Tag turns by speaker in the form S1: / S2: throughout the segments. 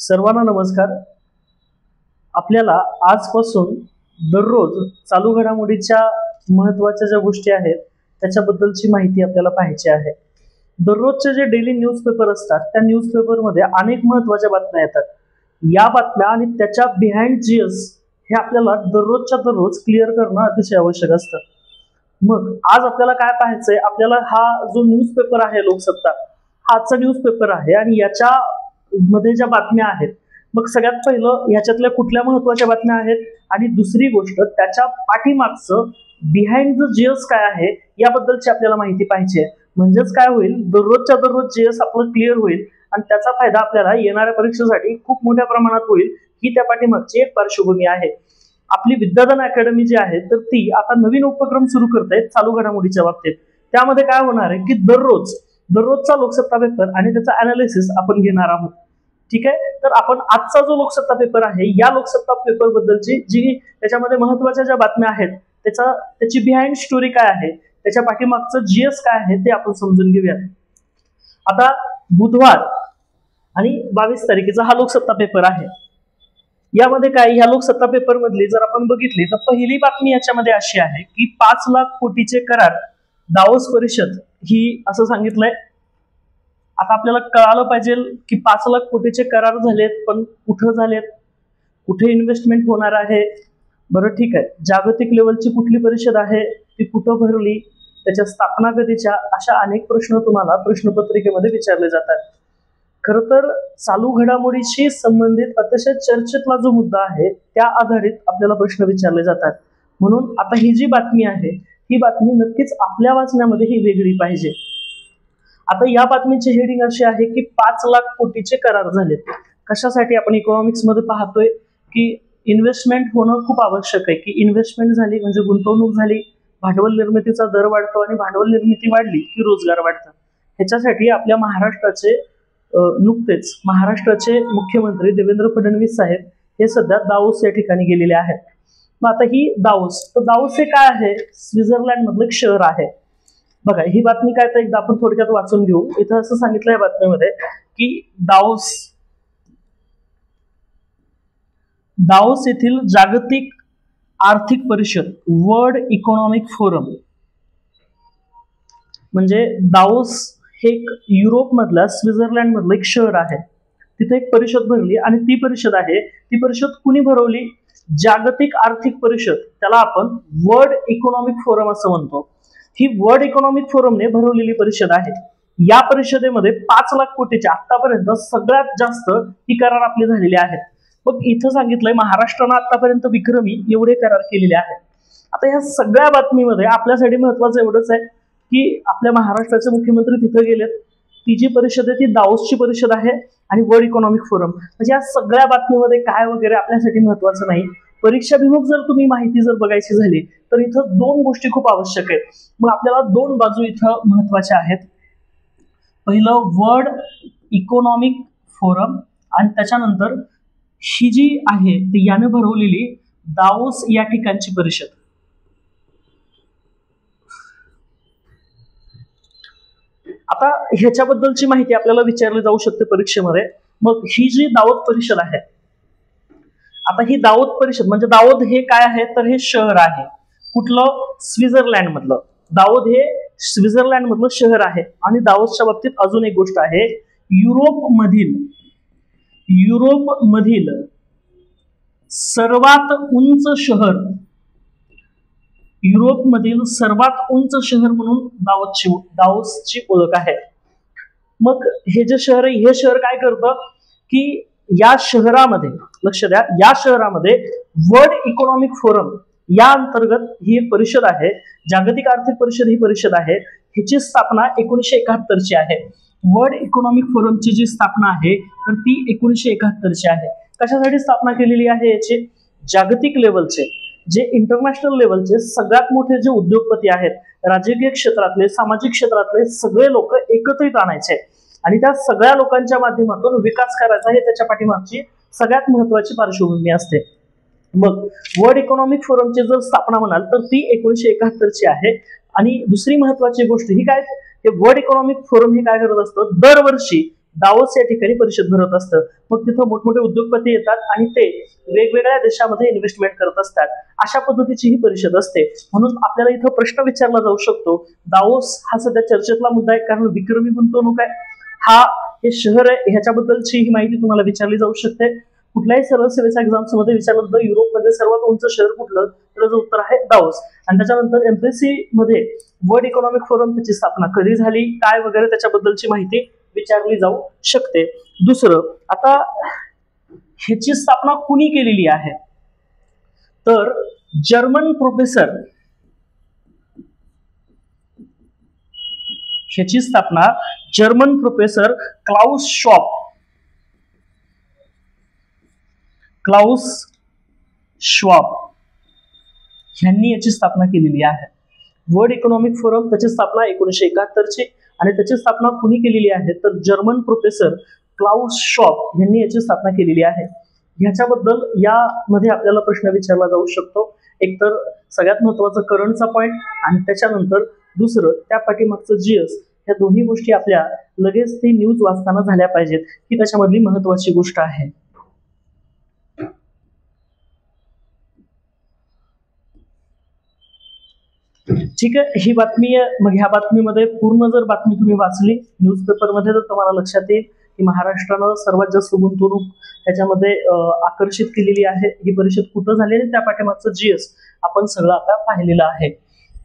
S1: सर्वांना नमस्कार. आपल्याला आजपासून दररोज चालू घडामोडीच्या महत्त्वाच्या ज्या गोष्टी आहेत त्याच्याबद्दलची माहिती आपल्याला पाहायची आहे. दररोजचे जे डेली न्यूजपेपर असतात त्या न्यूजपेपरमध्ये अनेक महत्त्वाच्या बातम्या येतात. या बातम्या आणि त्याच्या बिहाइंड जीएस हे आपल्याला दररोजच्या दररोज क्लिअर करणं अतिशय आवश्यक असतं. मग आज आपल्याला काय पाहायचंय, आपल्याला हा जो न्यूजपेपर आहे लोकसत्ता, हा आजचा न्यूजपेपर आहे आणि याच्या मध्ये ज्या बातम्या आहेत, मग सगळ्यात पहिलं ह्याच्यातल्या कुठल्या महत्त्वाच्या बातम्या आहेत आणि दुसरी गोष्ट त्याच्या पाठीमागचं बिहाइंड द जीएस काय आहे याबद्दलची आपल्याला माहिती पाहिजे. म्हणजेच काय होईल, दररोजच्या दररोज जीएस आपलं क्लिअर होईल आणि त्याचा फायदा आपल्याला येणाऱ्या परीक्षेसाठी खूप मोठ्या प्रमाणात होईल. ही त्या पाठीमागची एक पार्श्वभूमी आहे. आपली विद्यादान अकॅडमी जी आहे तर ती आता नवीन उपक्रम सुरू करत आहे चालू घडामोडीच्या बाबतीत. त्यामध्ये काय होणार आहे की दररोजचा लोकसत्ता पेपर आणि त्याचा अनालिसिस आपण घेणार आहोत. ठीक आहे, तर आपण आजचा जो लोकसत्ता पेपर आहे या लोकसत्ता पेपर बद्दलची जी त्याच्यामध्ये महत्त्वाच्या ज्या बातम्या आहेत त्याची बिहाइंड स्टोरी काय आहे, त्याच्या पाठीमागचं जीएस काय आहे ते आपण समजून घेऊया. आता बुधवार आणि 22 तारखेचा हा लोकसत्ता पेपर आहे. यामध्ये काय, ह्या लोकसत्ता पेपर मधली जर आपण बघितली तर पहिली बातमी याच्यामध्ये अशी आहे की 5 लाख कोटीचे करार दावोस परिषद ही असं सांगितलंय. आता आपल्याला कळालं पाहिजे की 5 लाख कोटीचे करार झालेत, पण कुठं झालेत, कुठे इन्व्हेस्टमेंट होणार आहे. बरं ठीक आहे, जागतिक लेवलची कुठली परिषद आहे, ती कुठं भरली, त्याच्या स्थापना कधीच्या, अशा अनेक प्रश्न तुम्हाला प्रश्नपत्रिकेमध्ये विचारले जातात. खरं तर चालू घडामोडीशी संबंधित अतिशय चर्चेतला जो मुद्दा आहे त्या आधारित आपल्याला प्रश्न विचारले जातात. म्हणून आता ही जी बातमी आहे ही बातमी नक्कीच आपल्या वाचण्यामध्ये ही वेगळी पाहिजे. आता या बातमीची हेडिंग अशी आहे की 5 लाख कोटीचे करार झालेत. कशासाठी, आपण इकॉनॉमिक्स मध्ये पाहतोय की इन्व्हेस्टमेंट होणं खूप आवश्यक आहे, की इन्व्हेस्टमेंट झाली म्हणजे गुंतवणूक झाली, भांडवल निर्मितीचा दर वाढतो आणि भांडवल निर्मिती वाढली की रोजगार वाढतात. ह्याच्यासाठी आपल्या नुकतेच महाराष्ट्राचे मुख्यमंत्री देवेंद्र फडणवीस साहेब हे सध्या दावोस या ठिकाणी गेलेले आहेत. मग आता ही दावोस हे काय आहे, स्वित्झर्लंड मधलं एक शहर आहे. बघा ही बातमी काय, तर एकदा आपण थोडक्यात वाचून घेऊ. इथं असं सांगितलंय बातमीमध्ये की दावोस येथील जागतिक आर्थिक परिषद वर्ल्ड इकॉनॉमिक फोरम, म्हणजे दावोस हे एक युरोप मधला स्वित्झर्लंड मधलं एक शहर आहे. तिथे एक परिषद भरली आणि ती परिषद कुणी भरवली, जागतिक आर्थिक परिषद, त्याला आपण वर्ल्ड इकॉनॉमिक फोरम असं म्हणतो. ही वर्ल्ड इकॉनॉमिक फोरमने भरवलेली परिषद आहे. या परिषदेमध्ये 5 लाख कोटीचे आतापर्यंत सगळ्यात जास्त ही करार आपले झालेले आहेत. मग इथं सांगितलंय महाराष्ट्रानं आतापर्यंत विक्रमी एवढे करार केलेले आहेत. आता या सगळ्या बातमीमध्ये आपल्यासाठी महत्वाचं एवढंच आहे की आपल्या महाराष्ट्राचे मुख्यमंत्री तिथे गेलेत. ती जी परिषद आहे ती दावोसची परिषद आहे आणि वर्ल्ड इकॉनॉमिक फोरम. म्हणजे या सगळ्या बातमीमध्ये काय वगैरे आपल्यासाठी महत्वाचं नाही. परीक्षाभिमुख जर तुम्ही माहिती जर बघायची झाली तर इथं 2 गोष्टी खूप आवश्यक आहेत. मग आपल्याला 2 बाजू इथं महत्वाच्या आहेत. पहिलं वर्ल्ड इकॉनॉमिक फोरम आणि त्याच्यानंतर ही जी आहे ती याने भरवलेली दावोस या ठिकाणची परिषद. आता ह्याच्याबद्दलची माहिती आपल्याला विचारली जाऊ शकते परीक्षेमध्ये. मग ही जी दावोस परिषद आहे, आता ही दावोस परिषद म्हणजे दावोस हे काय आहे, तर हे शहर आहे. कुठलं, स्वित्झर्लंड मधलं. दावोस हे स्वित्झर्लंड मधलं शहर आहे. आणि दावोसच्या बाबतीत अजून एक गोष्ट आहे, युरोप मधील सर्वात उंच शहर, युरोपमधील सर्वात उंच शहर म्हणून दावोसची ओळख आहे. मग हे जे शहर आहे, हे शहर काय करतं की या शहरामध्ये, लक्ष द्या, या शहरामध्ये वर्ल्ड इकॉनॉमिक फोरम या अंतर्गत ही एक परिषद आहे, जागतिक आर्थिक परिषद ही परिषद आहे. ह्याची स्थापना 1971 ची आहे. वर्ल्ड इकॉनॉमिक फोरमची जी स्थापना आहे तर ती 1971 ची आहे. कशासाठी स्थापना केलेली आहे याची, जागतिक लेवलचे जे इंटरनॅशनल लेवलचे सगळ्यात मोठे जे उद्योगपती आहेत, राजकीय क्षेत्रातले, सामाजिक क्षेत्रातले सगळे लोक एकत्रित आणायचे आणि त्या सगळ्या लोकांच्या माध्यमातून विकास करायचा, हे त्याच्या पाठीमागची सगळ्यात महत्वाची पार्श्वभूमी असते. मग वर्ल्ड इकॉनॉमिक फोरमची जर स्थापना म्हणाल तर ती 1971 ची आहे. आणि दुसरी महत्वाची गोष्ट ही काय, हे वर्ल्ड इकॉनॉमिक फोरम हे काय करत असतं, दरवर्षी दावोस या ठिकाणी परिषद भरत असतं. मग तिथं मोठमोठे उद्योगपती येतात आणि ते वेगवेगळ्या देशामध्ये इन्व्हेस्टमेंट करत असतात. अशा पद्धतीची ही परिषद असते. म्हणून आपल्याला इथं प्रश्न विचारला जाऊ शकतो, दावोस हा सध्या चर्चेतला मुद्दा आहे कारण विक्रमी गुंतवणूक आहे. हा हे शहर आहे, ह्याच्याबद्दलची ही माहिती तुम्हाला विचारली जाऊ शकते. कुठल्याही सर्व सेवेच्या एक्झाम्स मध्ये विचारलं तर युरोपमध्ये सर्वात उंच शहर कुठलं, त्याचं उत्तर आहे दावोस. आणि त्याच्यानंतर एमपीएससी मध्ये वर्ल्ड इकॉनॉमिक फोरम त्याची स्थापना कधी झाली, काय वगैरे त्याच्याबद्दलची माहिती विचारली जाऊ शकते. दुसरं, आता ह्याची स्थापना कुणी केलेली आहे, तर जर्मन प्रोफेसर, ह्याची स्थापना जर्मन प्रोफेसर क्लाउस श्वाब यांनी याची स्थापना केलेली आहे. वर्ल्ड इकॉनॉमिक फोरम त्याची स्थापना 1971 ची, आणि त्याची स्थापना कुणी केलेली आहे तर जर्मन प्रोफेसर क्लाउस श्वाब यांनी याची स्थापना केलेली आहे. ह्याच्याबद्दल यामध्ये आपल्याला प्रश्न विचारला जाऊ शकतो. एकतर सगळ्यात महत्वाचं करंटचा पॉइंट, आणि त्याच्यानंतर दुसरं त्या पाठीमागचं जीएस. या दोन्ही गोष्टी आपल्या लगेच ती न्यूज वाचताना झाल्या पाहिजेत, ही त्याच्यामधली महत्वाची गोष्ट आहे. ठीक आहे, ही बातमी आहे. मग ह्या बातमीमध्ये पूर्ण जर बातमी तुम्ही वाचली न्यूजपेपरमध्ये तर तुम्हाला लक्षात येईल की महाराष्ट्रानं सर्वात जास्त गुंतवणूक ह्याच्यामध्ये आकर्षित केलेली आहे. ही परिषद कुठं झाली आणि त्या पाठीमागचं जीएस आपण सगळं आता पाहिलेलं आहे.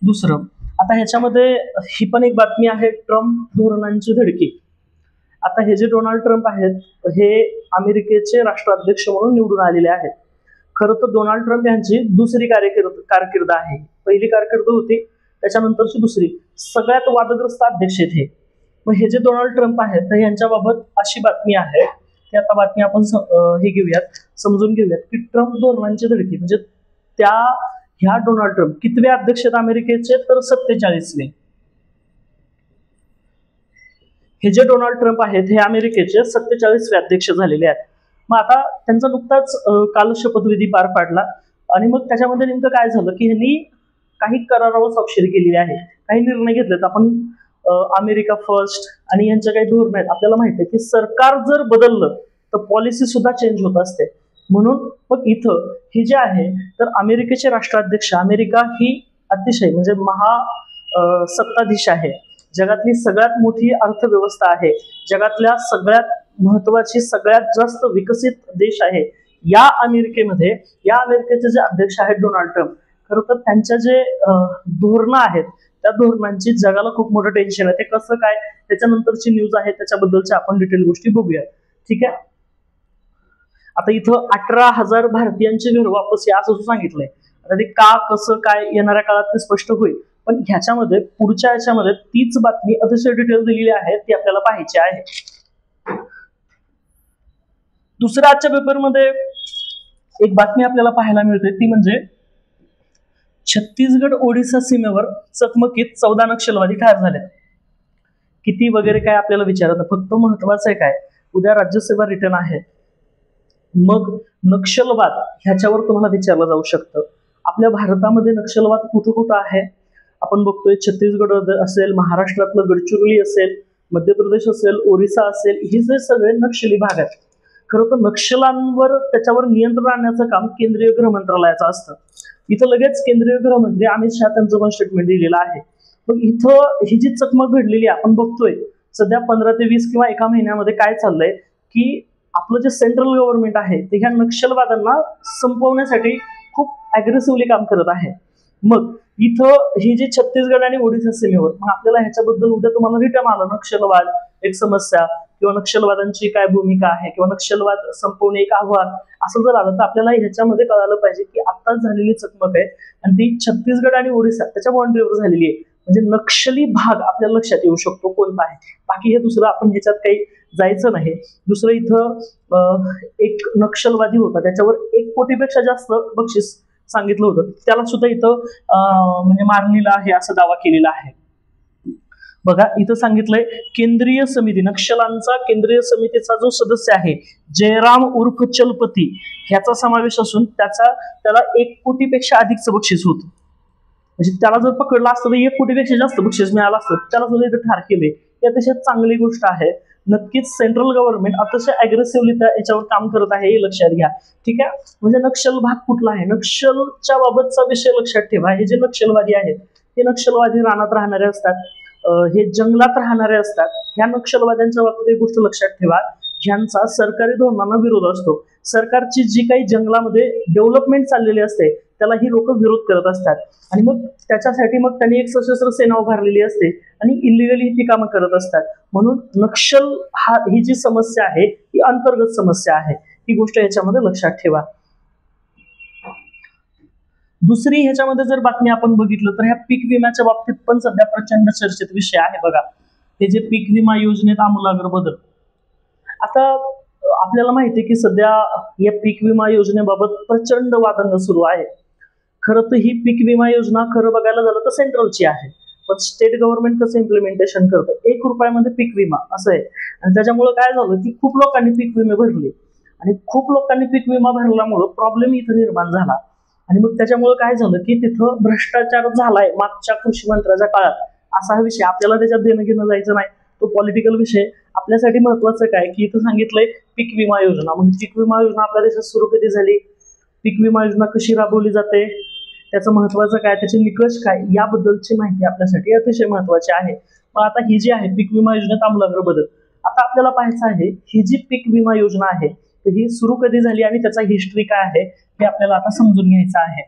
S1: दुसरं, आता ह्याच्यामध्ये ही पण एक बातमी आहे, ट्रम्प धोरणांची धडकी. आता हे जे डोनाल्ड ट्रम्प आहेत हे अमेरिकेचे राष्ट्राध्यक्ष म्हणून निवडून आलेले आहेत. खरं तर डोनाल्ड ट्रम्प यांची दुसरी कारकीर्द आहे. पहिली कारकीर्द होती, त्याच्यानंतरची दुसरी. सगळ्यात वादग्रस्त अध्यक्ष आहेत हे. मग हे जे डोनाल्ड ट्रम्प आहेत तर यांच्याबाबत अशी बातमी आहे की आता बातमी आपण हे घेऊयात, समजून घेऊयात की ट्रम्प धोरणांची धडकी म्हणजे ह्या डोनाल्ड ट्रम्प कितवे अध्यक्ष आहेत अमेरिकेचे, तर 47वे. हे जे डोनाल्ड ट्रम्प आहेत हे अमेरिकेचे 47वे अध्यक्ष झालेले आहेत. मग आता त्यांचा नुकताच काल शपथविधी पार पाडला, आणि मग त्याच्यामध्ये नेमकं काय झालं की ह्यांनी काही करारावर स्वाक्षरी केलेली आहे, काही निर्णय घेतलेत. आपण अमेरिका फर्स्ट आणि यांच्या काही धोरण आहेत. आपल्याला माहिती आहे की सरकार जर बदललं तर पॉलिसी सुद्धा चेंज होत असते. म्हणून मग इथं हे जे आहे तर अमेरिकेचे राष्ट्राध्यक्ष, अमेरिका ही अतिशय म्हणजे सत्ताधीश आहे, जगातली सगळ्यात मोठी अर्थव्यवस्था आहे, जगातल्या सगळ्यात महत्वाची सगळ्यात जास्त विकसित देश आहे. या अमेरिकेचे जे अध्यक्ष आहेत डोनाल्ड ट्रम्प, खरं तर त्यांच्या जे धोरणं आहेत त्या धोरणांची जगाला खूप मोठं टेन्शन आहे. ते कसं काय, त्याच्यानंतरची न्यूज आहे, त्याच्याबद्दलच्या आपण डिटेल गोष्टी बघूया. ठीक आहे, आता इथं 18,000 भारतीयांची घर वापस या असं सांगितलंय. आता ते का, कसं काय येणाऱ्या काळात ते स्पष्ट होईल, पण ह्याच्यामध्ये पुढच्या याच्यामध्ये तीच बातमी अतिशय डिटेल दिलेली आहे, ती आपल्याला पाहायची आहे. दुसऱ्या आजच्या पेपरमध्ये एक बातमी आपल्याला पाहायला मिळते, ती म्हणजे छत्तीसगड ओडिसा सीमेवर चकमकीत 14 नक्षलवादी ठार झाले. किती वगैरे काय आपल्याला विचारत, फक्त महत्वाचं आहे काय, उद्या राज्यसभा रिटर्न आहे. मग नक्षलवाद ह्याच्यावर तुम्हाला विचारलं जाऊ शकतं. आपल्या भारतामध्ये नक्षलवाद कुठं कुठं आहे आपण बघतोय. छत्तीसगड असेल, महाराष्ट्रातलं गडचिरोली असेल, मध्य प्रदेश असेल, ओरिसा असेल, हे जे सगळे नक्षली भाग आहेत. खरं तर नक्षलांवर त्याच्यावर नियंत्रण आणण्याचं काम केंद्रीय गृह मंत्रालयाचं असतं. इथं लगेच केंद्रीय गृहमंत्री अमित शहा त्यांचं पण स्टेटमेंट दिलेलं आहे. मग इथं ही जी चकमक घडलेली आपण बघतोय सध्या 15 ते 20 किंवा एका महिन्यामध्ये काय चाललंय की आपलं जे सेंट्रल गव्हर्नमेंट आहे ते ह्या नक्षलवाद्यांना संपवण्यासाठी खूप अग्रेसिव्हली काम करत आहे. मग इथं ही जी छत्तीसगड आणि ओडिशा सीमेवर, मग आपल्याला ह्याच्याबद्दल उद्या तुम्हाला रिटर्न आलं नक्षलवाद एक समस्या किंवा नक्षलवादांची काय भूमिका आहे किंवा नक्षलवाद संपवणे एक आव्हान, असं जर आलं तर आपल्याला ह्याच्यामध्ये कळालं पाहिजे की आत्ताच झालेली चकमक आहे आणि ती छत्तीसगड आणि ओडिशा त्याच्या बाउंड्रीवर झालेली आहे. म्हणजे नक्षली भाग आपल्याला लक्षात येऊ शकतो कोणता आहे. बाकी हे दुसरं आपण ह्याच्यात काही जायचं नाही. दुसरं इथं एक नक्षलवादी होता, त्याच्यावर 1 कोटीपेक्षा जास्त बक्षीस सांगितलं होतं, त्याला सुद्धा इथं म्हणजे मारलेलं आहे असं दावा केलेला आहे. बघा इथं सांगितलंय केंद्रीय समिती, नक्षलांचा केंद्रीय समितीचा जो सदस्य आहे जयराम उर्फ चलपती ह्याचा समावेश असून त्याला 1 कोटीपेक्षा अधिकचं बक्षीस होतं. म्हणजे त्याला जर पकडलं असतं तर 1 कोटीपेक्षा जास्त बक्षीस मिळालं असतं, त्याला सुद्धा इथं ठार केले. ही अतिशय चांगली गोष्ट आहे. नक्कीच सेंट्रल गव्हर्नमेंट अतिशय अग्रेसिव्हली याच्यावर काम करत आहे हे लक्षात घ्या. ठीक आहे, म्हणजे नक्षल भाग कुठला आहे, नक्षलच्या बाबतचा विषय लक्षात ठेवा. हे जे नक्षलवादी आहेत हे नक्षलवादी रानात राहणारे असतात, हे जंगलात राहणारे असतात. ह्या नक्षलवाद्यांच्या बाबतीत एक गोष्ट लक्षात ठेवा, ह्यांचा सरकारी धोरणांना विरोध असतो. सरकारची जी काही जंगलामध्ये डेव्हलपमेंट चाललेली असते त्याला ही लोक विरोध करत असतात आणि मग त्याच्यासाठी मग त्यांनी एक सशस्त्र सेना उभारलेली असते आणि इलिगली ती कामं करत असतात. म्हणून नक्षल ही जी समस्या आहे ही अंतर्गत समस्या आहे, ही गोष्ट याच्यामध्ये लक्षात ठेवा. दुसरी ह्याच्यामध्ये जर बातमी आपण बघितलं तर ह्या पीक विम्याच्या बाबतीत पण सध्या प्रचंड चर्चेत विषय आहे बघा. हे जे पीक विमा योजनेत आमूलाग्र बदल. आता आपल्याला माहिती आहे की सध्या या पीक विमा योजनेबाबत प्रचंड वादंग सुरू आहे. खरं तर ही पीक विमा योजना खरं बघायला झालं तर सेंट्रलची आहे, पण स्टेट गव्हर्नमेंट कसं इम्प्लिमेंटेशन करतं, 1 रुपयामध्ये पीक विमा असं आहे. आणि त्याच्यामुळे काय झालं की खूप लोकांनी पीक विमे भरले आणि खूप लोकांनी पीक विमा भरल्यामुळं प्रॉब्लेम इथं निर्माण झाला. आणि मग त्याच्यामुळे काय झालं की तिथं भ्रष्टाचार झालाय मागच्या कृषी मंत्र्याच्या काळात, असा हा विषय. आपल्याला त्याच्यात देणं घेणं जायचं नाही, तो पॉलिटिकल विषय. आपल्यासाठी महत्वाचं काय की इथं सांगितलंय पीक विमा योजना. म्हणजे पीक विमा योजना आपल्या देशात सुरू कधी झाली, पीक विमा योजना कशी राबवली जाते, त्याचं महत्वाचं काय, त्याचे निकष काय, याबद्दलची माहिती आपल्यासाठी अतिशय महत्वाची आहे. मग आता ही जी आहे पीक विमा योजनेत आमूलाग्र बदल, आता आपल्याला पाहायचं आहे ही जी पीक विमा योजना आहे तर ही सुरू कधी झाली आणि त्याचा हिस्ट्री काय आहे हे आपल्याला आता समजून घ्यायचं आहे.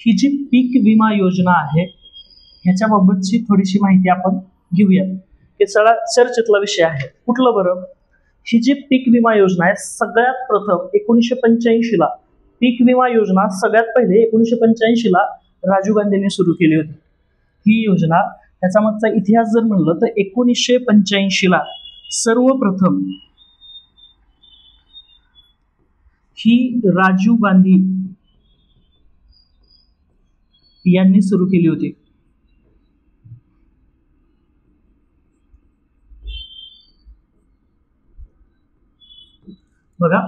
S1: ही जी पीक विमा योजना आहे ह्याच्याबाबतची थोडीशी माहिती आपण घेऊयात. हे सगळा चर्चेतला विषय आहे. कुठलं बरं, ही जी पीक विमा योजना आहे सगळ्यात प्रथम 1985 ला पीक विमा योजना सगळ्यात पहिले 1985 ला राजीव गांधींनी सुरू केली होती. ही योजना, त्याचा मागचा इतिहास जर म्हणलं तर 1985 ला सर्वप्रथम ही राजीव गांधी यांनी सुरू केली होती. बघा,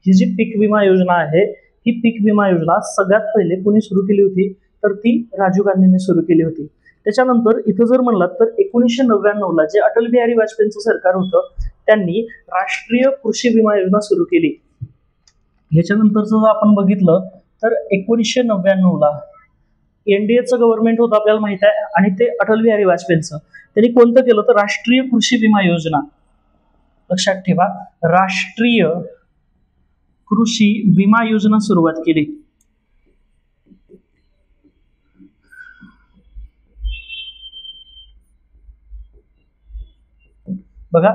S1: ही जी पीक विमा योजना आहे ही पीक विमा योजना सगळ्यात पहिले कोणी सुरू केली होती तर ती राजीव गांधींनी सुरू केली होती. त्याच्यानंतर इथं जर म्हणलात तर 1999 ला जे अटल बिहारी वाजपेयींचं सरकार होतं त्यांनी राष्ट्रीय कृषी विमा योजना सुरू केली. ह्याच्यानंतरचं जर आपण बघितलं तर 1999 ला एनडीएचं गव्हर्नमेंट होतं आपल्याला माहित आहे आणि ते अटल बिहारी वाजपेयींचं. त्यांनी कोणतं केलं तर राष्ट्रीय कृषी विमा योजना. लक्षात ठेवा, राष्ट्रीय कृषी विमा योजना सुरुवात केली. बघा,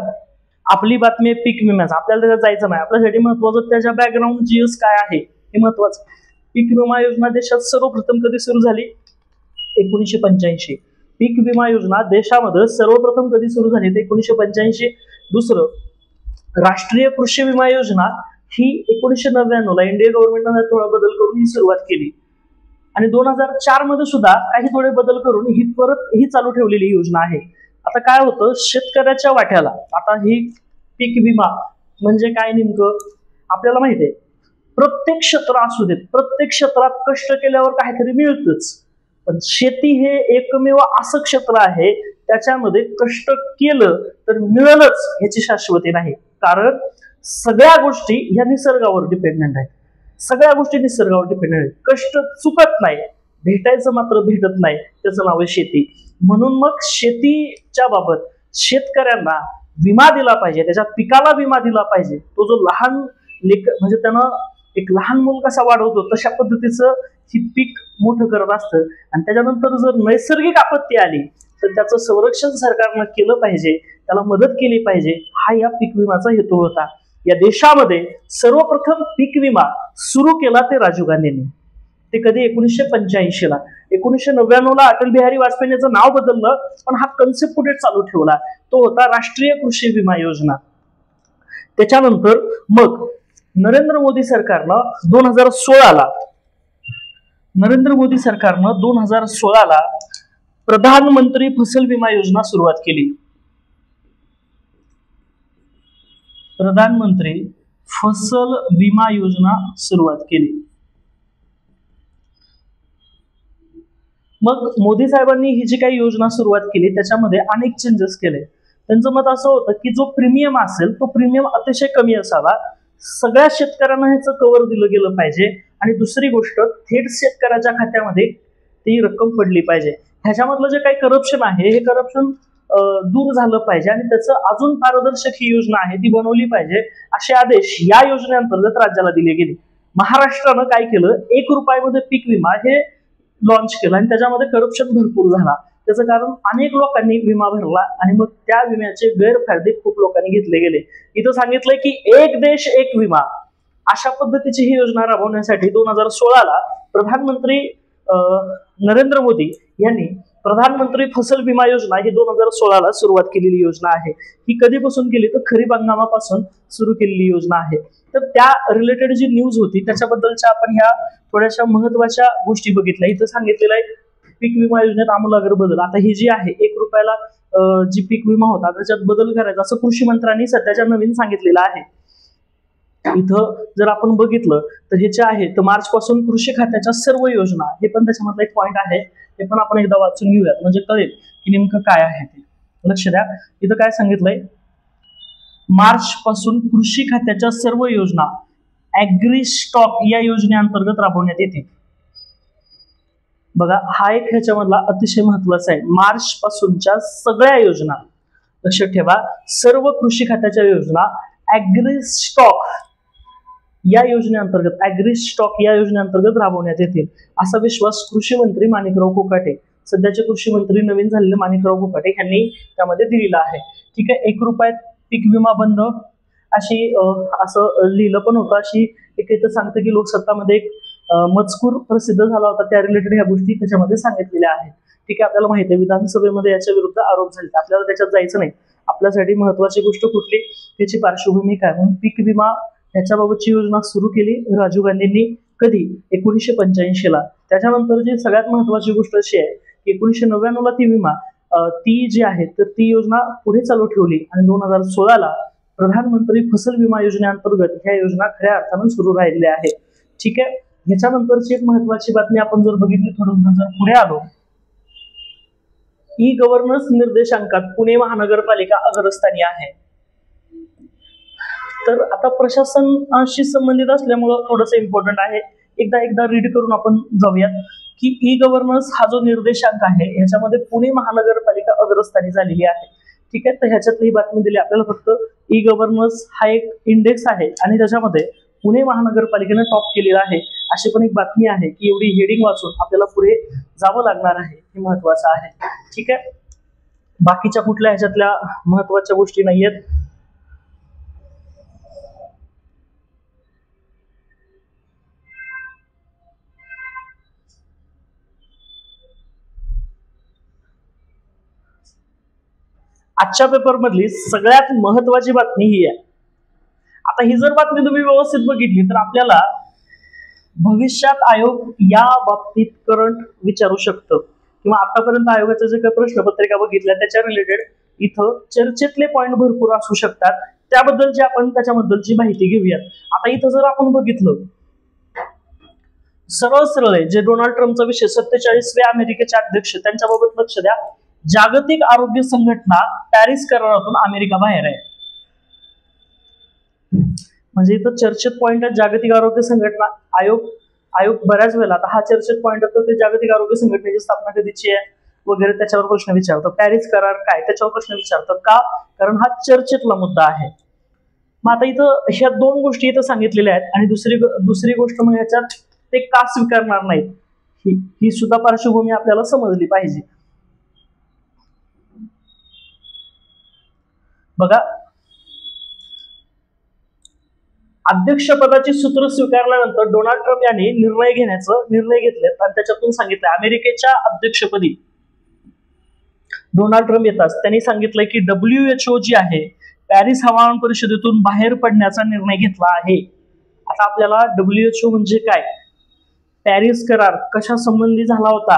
S1: आपली बातमी आहे पीक विम्याचा, आपल्याला त्याच्यात जायचं नाही. आपल्यासाठी महत्वाचं त्याच्या बॅकग्राऊंड जीएस काय आहे हे महत्वाचं. पीक विमा योजना देशात सर्वप्रथम कधी सुरू झाली, 1985. पीक विमा योजना देशामध्ये सर्वप्रथम कधी सुरू झाली ते 1985. दुसरं, राष्ट्रीय कृषी विमा योजना ही 1999 ला इंडिया गव्हर्नमेंटने थोडा बदल करून ही सुरुवात केली आणि 2004 मध्ये सुद्धा काही थोडे बदल करून ही परत ही चालू ठेवलेली योजना आहे. आता काय होतं, शेतकऱ्याच्या वाट्याला आता ही पीक विमा म्हणजे काय नेमकं आपल्याला माहिती आहे. प्रत्येक क्षेत्र असू देत, प्रत्येक क्षेत्रात कष्ट केल्यावर काहीतरी मिळतच, पण शेती हे एकमेव असं क्षेत्र आहे त्याच्यामध्ये कष्ट केलं तर मिळेलच ह्याची शाश्वती नाही. कारण सगळ्या गोष्टी ह्या निसर्गावर डिपेंडंट आहेत. सगळ्या गोष्टी निसर्गावर डिपेंडंट आहेत. कष्ट चुकत नाही, भेटायचं मात्र भेटत नाही, त्याचं नाव आहे शेती. म्हणून मग शेतीच्या बाबत शेतकऱ्यांना विमा दिला पाहिजे, त्याच्या पिकाला विमा दिला पाहिजे. तो जो लहान म्हणजे त्यानं एक लहान मूल कसा वाढवतो तशा पद्धतीचं ही पीक मोठं करत असतं. आणि त्याच्यानंतर जर नैसर्गिक आपत्ती आली तर त्याचं संरक्षण सरकारनं केलं पाहिजे, त्याला मदत केली पाहिजे. हा या पीक विमाचा हेतू होता. या देशामध्ये सर्वप्रथम पीक विमा सुरू केला ते राजीव गांधींनी. ते कधी 1985 ला. 1999 ला अटल बिहारी वाजपेयींचं नाव बदललं पण हा कन्सेप्ट पुढे चालू ठेवला, तो होता राष्ट्रीय कृषी विमा योजना. त्याच्यानंतर मग नरेंद्र मोदी सरकारनं 2016 ला प्रधानमंत्री फसल विमा योजना सुरुवात केली. प्रधानमंत्री फसल विमा योजना सुरुवात केली. मग मोदी साहेबांनी ही जी काही योजना सुरुवात केली त्याच्यामध्ये अनेक चेंजेस केले. त्यांचं मत असं होतं की जो प्रीमियम असेल तो प्रीमियम अतिशय कमी असावा, सगळ्या शेतकऱ्यांना ह्याचं कव्हर दिलं गेलं पाहिजे, आणि दुसरी गोष्ट थेट शेतकऱ्याच्या खात्यामध्ये ती रक्कम पडली पाहिजे. ह्याच्यामधलं जे काही करप्शन आहे हे करप्शन दूर झालं पाहिजे आणि त्याचं अजून पारदर्शक ही योजना आहे ती बनवली पाहिजे, असे आदेश या योजनेअंतर्गत राज्याला दिले गेले. महाराष्ट्रानं काय केलं, 1 रुपयामध्ये पीक विमा हे लॉन्च केलं आणि त्याच्यामध्ये करप्शन भरपूर झाला. त्याचं कारण अनेक लोकांनी विमा भरला आणि मग त्या विम्याचे गैरफायदे खूप लोकांनी घेतले गेले. इथं सांगितलंय की एक देश एक विमा अशा पद्धतीची ही योजना राबवण्यासाठी 2016ला प्रधानमंत्री नरेंद्र मोदी यांनी प्रधानमंत्री फसल विमा योजना ही 2016ला सुरुवात केलेली योजना आहे. ही कधीपासून केली तर खरीप हंगामापासून सुरू केलेली योजना आहे. तर त्या रिलेटेड जी न्यूज होती त्याच्याबद्दलच्या आपण ह्या थोड्याशा महत्वाच्या गोष्टी बघितल्या. इथं सांगितलेलं आहे पीक विमा योजनेत आमूलाग्र बदल. आता ही जी आहे 1 रुपयाला जी पीक विमा होता त्याच्यात बदल करायचा असं कृषी मंत्र्यांनी सध्याच्या नवीन सांगितलेलं आहे. इथं जर आपण बघितलं तर हे जे आहे तर मार्च पासून कृषी खात्याच्या सर्व योजना, हे पण त्याच्यामधला एक पॉईंट आहे, ते पण आपण एकदा वाचून घेऊयात म्हणजे कळेल की नेमकं काय आहे ते. लक्ष द्या, इथं काय सांगितलंय, मार्च पासून कृषी खात्याच्या सर्व योजना ऍग्री स्टॉक या योजनेअंतर्गत राबवण्यात येतील. बघा हा एक ह्याच्यामधला अतिशय महत्वाचा आहे. मार्च पासूनच्या सगळ्या योजना, लक्षात ठेवा, सर्व कृषी खात्याच्या योजना ऍग्री स्टॉक या योजनेअंतर्गत राबवण्यात येतील, असा विश्वास कृषी मंत्री माणिकराव कोकाटे, सध्याचे कृषी मंत्री नवीन झालेले माणिकराव कोकाटे यांनी त्यामध्ये दिलेला आहे. ठीक आहे, 1 रुपयात पीक विमा बंद अशी असं लिहिलं पण होतं. अशी एक इथं सांगतं की लोकसत्तामध्ये एक मजकूर प्रसिद्ध झाला होता, त्या रिलेटेड ह्या गोष्टी त्याच्यामध्ये सांगितलेल्या आहेत. ठीक आहे, आपल्याला माहिती आहे विधानसभेमध्ये याच्या विरुद्ध आरोप झाले, आपल्याला त्याच्यात जायचं नाही. आपल्यासाठी महत्वाची गोष्ट कुठली, त्याची पार्श्वभूमी काय. म्हणून पीक विमा याच्याबाबतची योजना सुरू केली राजीव गांधींनी. कधी, 1985ला. त्याच्यानंतर जी सगळ्यात महत्वाची गोष्ट अशी आहे की 1999ला ती विमा ती जी आहे तर ती योजना पुढे चालू ठेवली आणि 2016ला प्रधानमंत्री फसल विमा योजनेअंतर्गत ह्या योजना खऱ्या अर्थानं सुरू राहिलेल्या आहेत. ठीक आहे, ह्याच्यानंतरची एक महत्वाची बातमी आपण जर बघितली, थोडं जर पुढे आलो, ई गव्हर्नन्स निर्देशांकात पुणे महानगरपालिका अग्रस्थानी आहे. तर आता प्रशासनाशी संबंधित असल्यामुळं थोडंसं इम्पॉर्टंट आहे, एकदा रीड करून आपण जाऊयात की ई गव्हर्नन्स हा जो निर्देशांक आहे ह्याच्यामध्ये पुणे महानगरपालिका अग्रस्थानी झालेली आहे. ठीक आहे, तर ह्याच्यातली बातमी दिली आपल्याला. फक्त ई गव्हर्नन्स हा एक इंडेक्स आहे आणि त्याच्यामध्ये पुणे महानगरपालिकेने टॉप केलेला आहे, अशी पण एक बातमी आहे की एवढी हेडिंग वाचून आपल्याला पुढे जावं लागणार आहे, हे महत्वाचं आहे. ठीक आहे, बाकीच्या कुठल्या ह्याच्यातल्या महत्वाच्या गोष्टी नाहीयेत. आजच्या पेपर मधली सगळ्यात महत्वाची बातमी ही आहे. आता ही जर बातमी तुम्ही व्यवस्थित बघितली तर आपल्याला भविष्यात आयोग या बाबतीत करंट विचारू शकतं किंवा आतापर्यंत आयोगाचे जे काही प्रश्नपत्रिका बघितल्या त्याच्या रिलेटेड इथं चर्चेतले पॉईंट भरपूर असू शकतात, त्याबद्दलची आपण त्याच्याबद्दलची माहिती घेऊयात. आता इथं जर आपण बघितलं सरळ आहे जे डोनाल्ड ट्रम्पचा विषय 47वे अमेरिकेचे अध्यक्ष त्यांच्याबाबत लक्ष द्या. जागतिक आरोग्य संघटना पॅरिस करारातून अमेरिका बाहेर आहे. म्हणजे इथं चर्चेत पॉइंट आहे जागतिक आरोग्य संघटना. आयोग बऱ्याच वेळेला आता हा चर्चेत पॉइंट असतो ते जागतिक आरोग्य संघटनेची स्थापना कधीची आहे वगैरे त्याच्यावर प्रश्न विचारतो. पॅरिस करार काय त्याच्यावर प्रश्न विचारतो का, कारण हा चर्चेतला मुद्दा आहे. मग आता इथं ह्या 2 गोष्टी इथं सांगितलेल्या आहेत आणि दुसरी गोष्ट म्हणजे ह्याच्यात ते का स्वीकारणार नाहीत ही सुद्धा पार्श्वभूमी आपल्याला समजली पाहिजे. बघा, अध्यक्षपदाची सूत्र स्वीकारल्यानंतर डोनाल्ड ट्रम्प यांनी निर्णय घेतले आणि त्याच्यातून सांगितलं अमेरिकेच्या अध्यक्षपदी डोनाल्ड ट्रम्प येतात त्यांनी सांगितलंय की WHO जी आहे पॅरिस हवामान परिषदेतून बाहेर पडण्याचा निर्णय घेतला आहे. आता आपल्याला WHO म्हणजे काय, पॅरिस करार कशा संबंधी झाला होता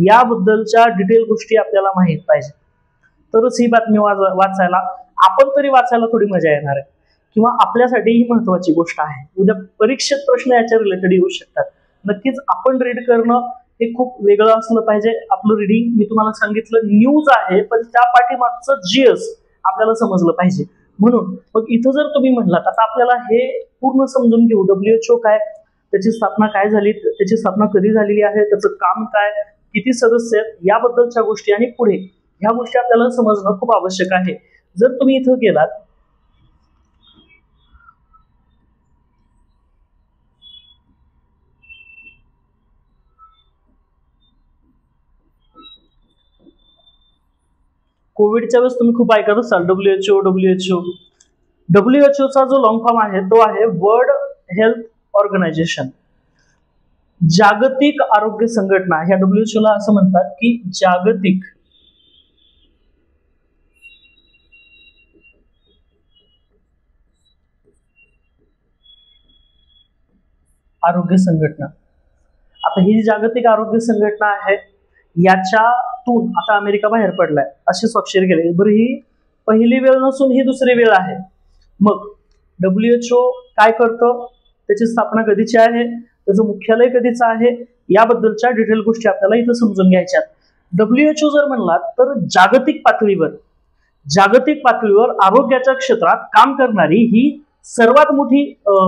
S1: याबद्दलच्या डिटेल गोष्टी आपल्याला माहित पाहिजे, तरच ही बातमी वाचायला आपण तरी वाचायला थोडी मजा येणार आहे. किंवा आपल्यासाठी ही महत्वाची गोष्ट आहे. उद्या परीक्षेत प्रश्न याच्या रिलेटेड येऊ शकतात. नक्कीच आपण रीड करणं हे खूप वेगळं असलं पाहिजे. आपलं रिडिंग मी तुम्हाला सांगितलं न्यूज आहे, पण त्या पाठीमागचं जीएस आपल्याला समजलं पाहिजे. म्हणून मग इथं जर तुम्ही म्हणलात, आता आपल्याला हे पूर्ण समजून घेऊ, WHO काय, त्याची स्थापना काय झाली, त्याची स्थापना कधी झालेली आहे, त्याचं काम काय, किती सदस्य आहेत, याबद्दलच्या गोष्टी आणि पुढे ह्या गोष्टी आपल्याला समजणं खूप आवश्यक आहे. जर तुम्ही इथं गेलात, कोविडच्या वेळेस तुम्ही खूप ऐकत असाल WHO चा जो लॉंग फॉर्म आहे तो आहे वर्ल्ड हेल्थ ऑर्गनायझेशन, जागतिक आरोग्य संघटना. ह्या WHO ला असं म्हणतात की जागतिक आरोग्य संघटना. आता ही जागतिक आरोग्य संघटना आहे, याच्यातून आता अमेरिका बाहेर पडलाय असे स्वाक्षरी केले. बरं, ही पहिली वेळ नसून ही दुसरी वेळ आहे. मग WHO काय करतं, त्याची स्थापना कधीची आहे, त्याचं मुख्यालय कधीचं आहे, याबद्दलच्या डिटेल गोष्टी आपल्याला इथं समजून घ्यायच्यात. WHO जर म्हणलात तर जागतिक पातळीवर आरोग्याच्या क्षेत्रात काम करणारी ही सर्वात मोठी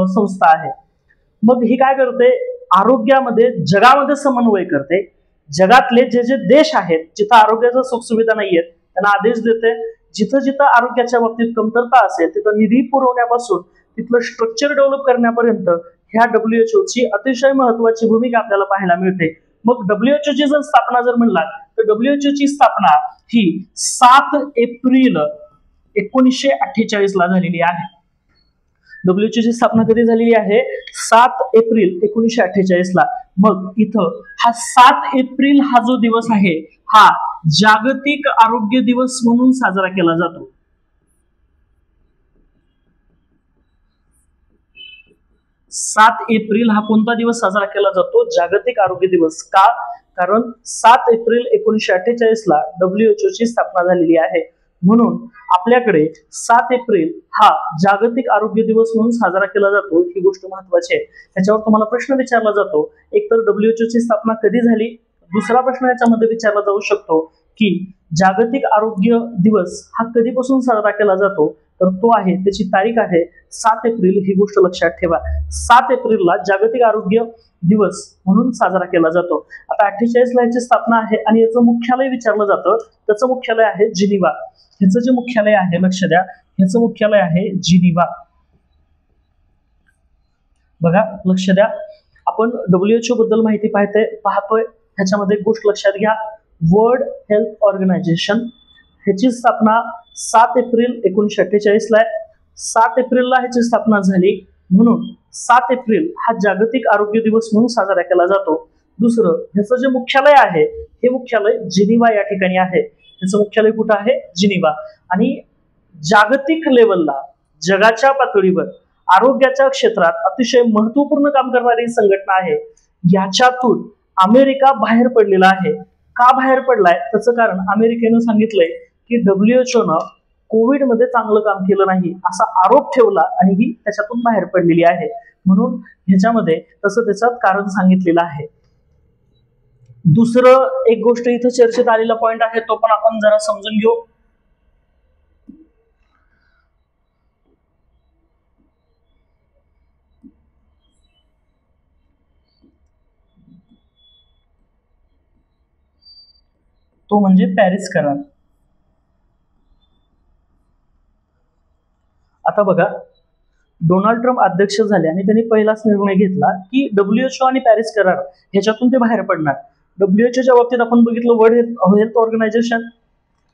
S1: संस्था आहे. मग ही काय करते, आरोग्यामध्ये जगामध्ये समन्वय करते. जगातले जे जे देश आहेत जिथं आरोग्याच्या सुखसुविधा नाहीयेत त्यांना आदेश देते. जिथं जिथं आरोग्याच्या बाबतीत कमतरता असेल तिथं निधी पुरवण्यापासून तिथलं स्ट्रक्चर डेव्हलप करण्यापर्यंत ह्या WHO ची अतिशय महत्वाची भूमिका आपल्याला पाहायला मिळते. मग WHO ची जर स्थापना जर म्हणलात तर WHO ची स्थापना ही 7 एप्रिल 1948 ला झालेली आहे. WHO ची स्थापना कधी झालेली आहे, 7 एप्रिल 1948 ला. मग इथं हा 7 एप्रिल हा जो दिवस आहे हा जागतिक आरोग्य दिवस म्हणून साजरा केला जातो. सात एप्रिल हा कोणता दिवस साजरा केला जातो, जागतिक आरोग्य दिवस. का, कारण 7 एप्रिल 1948 ला WHO ची स्थापना झालेली आहे. म्हणून आपल्याकडे 7 एप्रिल हा जागतिक आरोग्य दिवस म्हणून साजरा केला जातो. ही गोष्ट महत्वाची आहे. त्याच्यावर तुम्हाला प्रश्न विचारला जातो, एकतर WHO ची स्थापना कधी झाली, दुसरा प्रश्न याच्यामध्ये विचारला जाऊ शकतो की जागतिक आरोग्य दिवस हा कधीपासून साजरा केला जातो, तर तो आहे, त्याची तारीख आहे 7 एप्रिल. ही गोष्ट लक्षात ठेवा, 7 एप्रिलला जागतिक आरोग्य दिवस म्हणून साजरा केला जातो. आता 48 ला याची स्थापना आहे आणि याचं मुख्यालय विचारलं जातं, त्याचं मुख्यालय आहे जिनिव्हा. ह्याचं जे मुख्यालय आहे, लक्ष द्या, ह्याचं मुख्यालय आहे जिनिव्हा. बघा, लक्ष द्या, आपण WHO बद्दल माहिती पाहतोय. ह्याच्यामध्ये एक गोष्ट लक्षात घ्या, वर्ल्ड हेल्थ ऑर्गनायझेशन ह्याची स्थापना 7 एप्रिल 1948 ला आहे. 7 एप्रिलला ह्याची स्थापना झाली, म्हणून 7 एप्रिल हा जागतिक आरोग्य दिवस म्हणून साजरा केला जातो. दुसरं, ह्याचं जे मुख्यालय आहे हे मुख्यालय जिनिव्हा या ठिकाणी आहे. ह्याचं मुख्यालय कुठं आहे, जिनिव्हा. आणि जागतिक लेवलला, जगाच्या पातळीवर आरोग्याच्या क्षेत्रात अतिशय महत्वपूर्ण काम करणारी संघटना आहे. याच्यातून अमेरिका बाहेर पडलेला आहे. का बाहेर पडलाय, त्याचं कारण अमेरिकेनं सांगितलंय की WHO न कोविड मध्ये चांगलं काम केलं नाही असा आरोप ठेवला आणि ही त्याच्यातून बाहेर पडलेली आहे. म्हणून ह्याच्यामध्ये तसं त्याचं कारण सांगितलेलं आहे. दुसरं एक गोष्ट इथं चर्चेत आलेला पॉइंट आहे, तो पण आपण जरा समजून घेऊ. तो म्हणजे पॅरिस करार. आता बघा, डोनाल्ड ट्रम्प अध्यक्ष झाले आणि त्यांनी पहिलाच निर्णय घेतला की WHO आणि पॅरिस करार ह्याच्यातून ते बाहेर पडणार. WHO बाबतीत आपण बघितलं, वर्ल्ड हेल्थ ऑर्गनायझेशन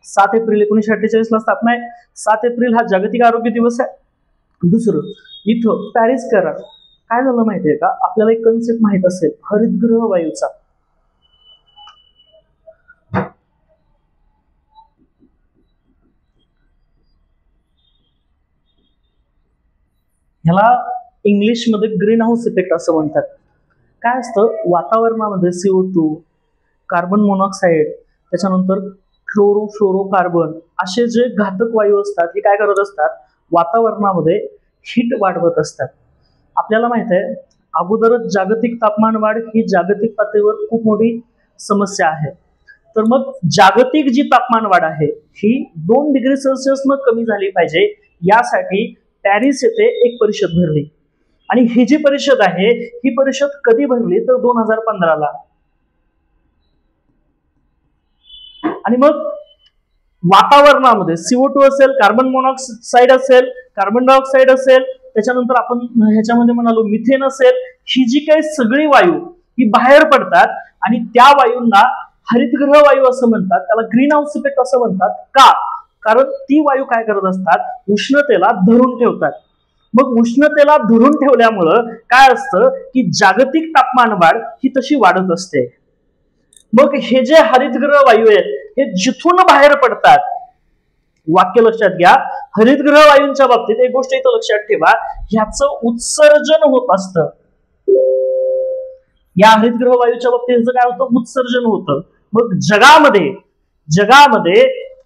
S1: 7 एप्रिल 1948 ला स्थापना आहे. 7 एप्रिल हा जागतिक आरोग्य दिवस आहे. दुसरं, इथं पॅरिस करार काय झालं माहितीये का, आपल्याला एक कन्सेप्ट माहित असेल, हरितगृह वायूचा. ह्याला इंग्लिशमध्ये ग्रीन हाऊस इफेक्ट असं म्हणतात. काय असतं, वातावरणामध्ये CO2, कार्बन मोनॉक्साईड, त्याच्यानंतर फ्लोरोकार्बन असे जे घातक वायू असतात हे काय करत असतात, वातावरणामध्ये हीट वाढवत असतात. आपल्याला माहित आहे अगोदरच जागतिक तापमान वाढ ही जागतिक पातळीवर खूप मोठी समस्या आहे. तर मग जागतिक जी तापमान वाढ आहे ही 2 डिग्री सेल्सिअस न कमी झाली पाहिजे, यासाठी पॅरिस येथे एक परिषद भरली. आणि ही जी परिषद आहे ही परिषद कधी भरली तर 2015 ला. आणि मग वातावरणामध्ये CO2 असेल, कार्बन मोनॉक्साईड असेल, कार्बन डायऑक्साईड असेल, त्याच्यानंतर आपण ह्याच्यामध्ये म्हणालो मिथेन असेल, ही जी काही सगळी वायू ही बाहेर पडतात आणि त्या वायूंना हरितगृह वायू असं म्हणतात, त्याला ग्रीन हाऊस इफेक्ट असं म्हणतात. का? कारण ती वायू काय करत असतात, उष्णतेला धरून ठेवतात. मग उष्णतेला धरून ठेवल्यामुळं काय असतं की जागतिक तापमान वाढ ही तशी वाढत असते. मग हे जे हरितगृह वायू आहेत हे जिथून बाहेर पडतात, वाक्य लक्षात घ्या, हरितगृह वायूंच्या बाबतीत एक गोष्ट इथं लक्षात ठेवा, ह्याचं उत्सर्जन होत असतं. या हरितगृह वायूच्या बाबतीत काय होतं, उत्सर्जन होतं. मग जगामध्ये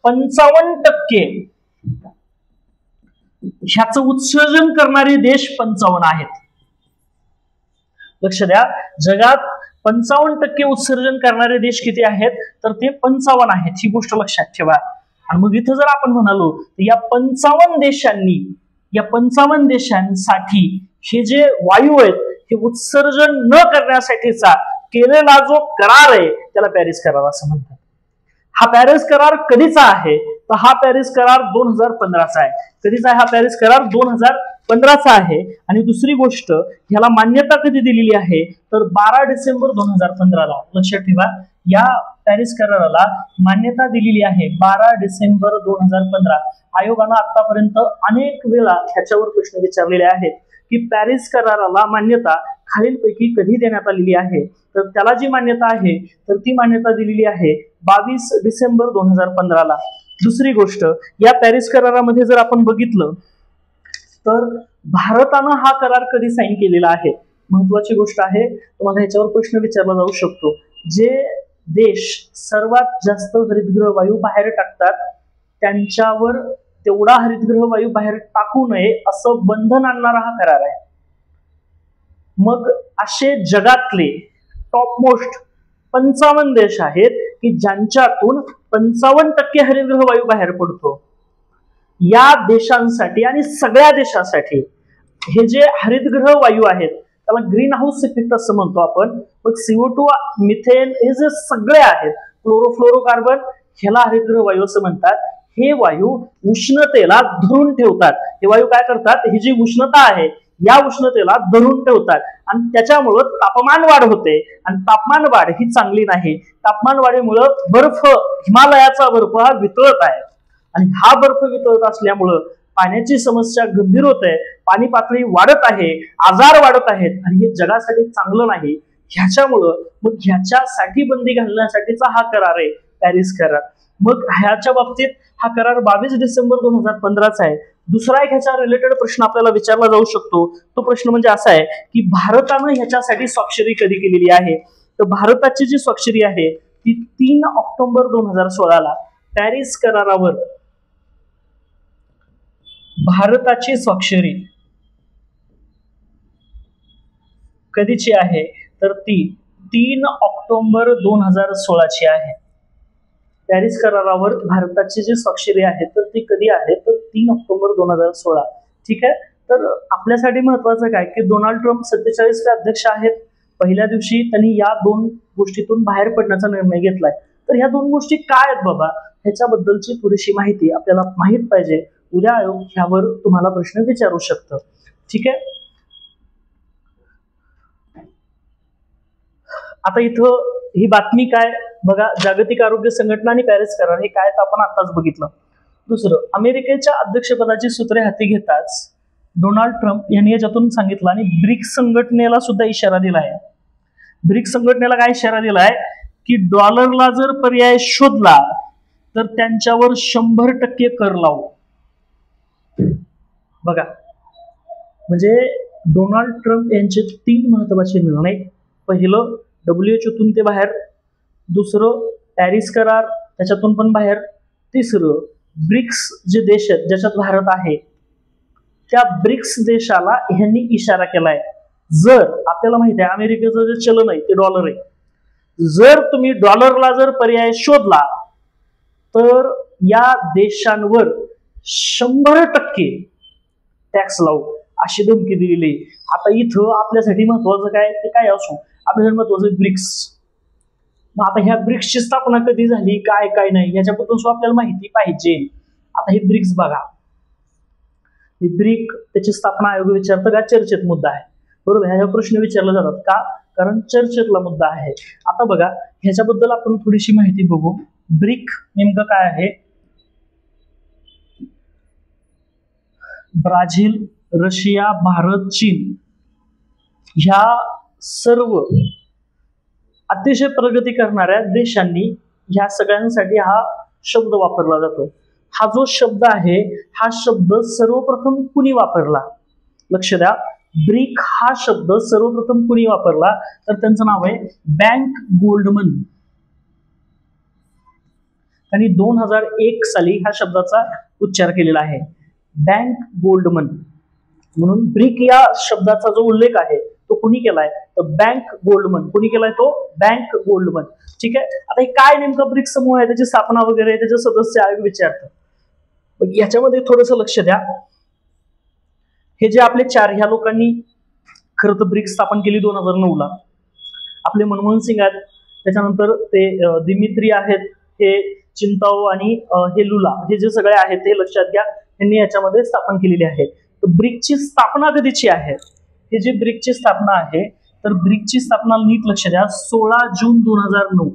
S1: 55% ह्याचं उत्सर्जन करणारे देश 55 आहेत. लक्ष द्या, जगात 55% उत्सर्जन करणारे देश किती आहेत तर ते 55 आहेत. ही गोष्ट लक्षात ठेवा. आणि मग इथं जर आपण म्हणालो तर या 55 देशांसाठी हे जे वायू आहेत हे उत्सर्जन न करण्यासाठीचा केलेला जो करार आहे त्याला पॅरिस करार असं म्हणतात. हा पॅरिस करार कधीचा आहे तर हा पॅरिस करार 2015चा आहे. कधीचा आहे हा पॅरिस करार? 2015चा आहे. आणि दुसरी गोष्ट, ह्याला मान्यता कधी दिलेली आहे तर 12 डिसेंबर 2015 ला. लक्षात ठेवा, या पॅरिस कराराला मान्यता दिलेली आहे 12 डिसेंबर 2015. आयोगानं आतापर्यंत अनेक वेळा ह्याच्यावर प्रश्न विचारलेले आहेत की पॅरिस कराराला मान्यता खालीलपैकी कधी देण्यात आलेली आहे. तर त्याला जी मान्यता आहे तर ती मान्यता दिलेली आहे 22 डिसेंबर 2015 ला. दुसरी गोष्ट, या पॅरिस करारामध्ये जर आपण बघितलं तर भारतानं हा करार कधी साईन केलेला आहे. महत्वाची गोष्ट आहे, तुम्हाला ह्याच्यावर प्रश्न विचारला जाऊ शकतो. जे देश सर्वात जास्त हरितगृह वायू बाहेर टाकतात त्यांच्यावर तेवढा हरितगृह वायू बाहेर टाकू नये असं बंधन आणणारा हा करार आहे. मग असे जगातले टॉप मोस्ट 55 देश आहेत की ज्यांच्यातून 55% हरितगृह वायू बाहेर पडतो. या देशांसाठी आणि सगळ्या देशासाठी हे जे हरितगृह वायू आहेत त्याला ग्रीन हाऊस इफेक्ट असं म्हणतो आपण. मग CO2, मिथेन हे जे सगळे आहेत, क्लोरोफ्लोरोकार्बन, ह्याला हरितगृह वायू असं म्हणतात. हे वायू उष्णतेला धरून ठेवतात. हे वायू काय करतात, ही जी उष्णता आहे या उष्णतेला धरून ठेवतात आणि त्याच्यामुळं तापमान वाढ होते. आणि तापमान वाढ ही चांगली नाही. तापमान वाढीमुळं बर्फ, हिमालयाचा बर्फ हा वितळत आहे आणि हा बर्फ वितळत असल्यामुळं पाण्याची समस्या गंभीर होत आहे. पाणी पातळी वाढत आहे, आजार वाढत आहेत आणि हे जगासाठी चांगलं नाही. ह्याच्यामुळं मग ह्याच्यासाठी बंदी घालण्यासाठीचा हा करार आहे पॅरिस करार. मग ह्याच्या बाबतीत हा करार 22 डिसेंबर 2015चा आहे. दुसरा एक ह्याच्या रिलेटेड प्रश्न आपल्याला विचारला जाऊ शकतो. तो प्रश्न म्हणजे असा आहे की भारतानं ह्याच्यासाठी स्वाक्षरी कधी केलेली आहे. तर भारताची जी स्वाक्षरी आहे ती 3 ऑक्टोबर 2016 ला. पॅरिस करारावर भारताची स्वाक्षरी कधीची आहे तर ती 3 ऑक्टोबर 2016 ची आहे. पॅरिस करारावर भारताची जी स्वाक्षरी आहे तर ती कधी आहे तर 3 ऑक्टोबर 2016. ठीक आहे. तर आपल्यासाठी महत्वाचं काय की डोनाल्ड ट्रम्प 47वे अध्यक्ष आहेत. पहिल्या दिवशी त्यांनी या 2 गोष्टीतून बाहेर पडण्याचा निर्णय घेतलाय. तर ह्या 2 गोष्टी काय आहेत बाबा, ह्याच्याबद्दलची थोडीशी माहिती आपल्याला माहित पाहिजे. उद्या आयोग ह्यावर तुम्हाला प्रश्न विचारू शकतं. ठीक आहे. आता इथं ही बातमी काय बघा, जागतिक आरोग्य संघटना आणि पॅरिस करार हे काय तर आपण आताच बघितलं. दुसरं, अमेरिकेच्या अध्यक्षपदाची सूत्रे हाती घेताच डोनाल्ड ट्रम्प यांनी याच्यातून सांगितलं आणि ब्रिक्स संघटनेला सुद्धा इशारा दिलाय. ब्रिक्स संघटनेला काय इशारा दिलाय की डॉलरला जर पर्याय शोधला तर त्यांच्यावर 100% कर लावू. बघा, म्हणजे डोनाल्ड ट्रम्प यांचे 3 महत्वाचे निर्णय. पहिलं, WHO ते बाहेर. दुसरं, पॅरिस करार त्याच्यातून पण बाहेर. तिसरं, ब्रिक्स जे देश आहेत ज्याच्यात भारत आहे त्या ब्रिक्स देशाला ह्यांनी इशारा केलाय. जर आपल्याला माहिती आहे अमेरिकेचं जे चलन आहे ते डॉलर आहे, जर तुम्ही डॉलरला जर पर्याय शोधला तर या देशांवर 100% टॅक्स लावू अशी धमकी दिलेली. आता इथं आपल्यासाठी महत्वाचं काय ते काय असो, आपल्यासाठी महत्वाचं ब्रिक्स. मग आता ह्या ब्रिक्सची स्थापना कधी झाली, काय काय नाही याच्याबद्दल सुद्धा आपल्याला माहिती पाहिजे. आता हे ब्रिक्स बघा, हे ब्रिक त्याची स्थापना आयोग विचारतं का, चर्चेत मुद्दा आहे. बरोबर, ह्या प्रश्न विचारले जातात का, कारण चर्चेतला मुद्दा आहे. आता बघा ह्याच्याबद्दल आपण थोडीशी माहिती बघू. ब्रिक नेमकं काय आहे. ब्राझील, रशिया, भारत, चीन ह्या सर्व अतिशय प्रगती करणाऱ्या देशांनी ह्या सगळ्यांसाठी हा शब्द वापरला जातो. हा जो शब्द आहे हा शब्द सर्वप्रथम कुणी वापरला, लक्ष द्या, ब्रिक हा शब्द सर्वप्रथम कुणी वापरला तर त्यांचं नाव आहे बँक गोल्डमन. त्यांनी 2001 साली ह्या शब्दाचा उच्चार केलेला आहे, बँक गोल्डमन. म्हणून ब्रिक या शब्दाचा जो उल्लेख आहे तो कुणी केलाय तर बँक गोल्डमन. कुणी केलाय तो बँक गोल्डमन. ठीक आहे. आता हे काय नेमकं ब्रिक्स समूह आहे, त्याची स्थापना वगैरे, त्याचे सदस्य आयोग विचारतं. याच्यामध्ये थोडंसं लक्ष द्या. हे जे आपले चार ह्या लोकांनी खरं तर ब्रिक्स स्थापन केली 2009 ला. आपले मनमोहन सिंग आहेत, त्याच्यानंतर ते दिमित्री आहेत, हे चिंताओ आणि हे लुला, हे जे सगळे आहेत ते लक्षात घ्या, यांनी याच्यामध्ये स्थापन केलेली आहे. तर ब्रिकची स्थापना कधीची आहे, हे जी ब्रिकची स्थापना आहे तर ब्रिकची स्थापना नीट लक्ष द्या 16 जून 2009.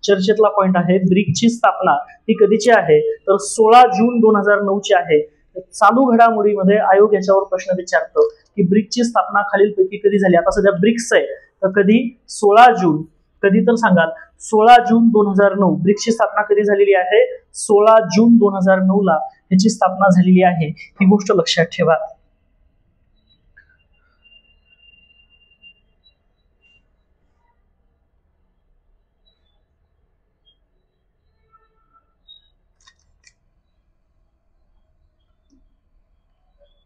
S1: चर्चेतला पॉइंट आहे. ब्रिकची स्थापना ही कधीची आहे तर 16 जून 2009 ची आहे. चालू घडामोडीमध्ये आयोग याच्यावर प्रश्न विचारतो की ब्रिकची स्थापना खालीलपैकी कधी झाली. आता सध्या ब्रिक्स आहे तर कधी 16 जून, कधी तर सांगाल 16 जून 2009. ब्रिक्सची स्थापना कधी झालेली आहे 16 जून 2009 ला याची स्थापना झालेली आहे. ही गोष्ट लक्षात ठेवा.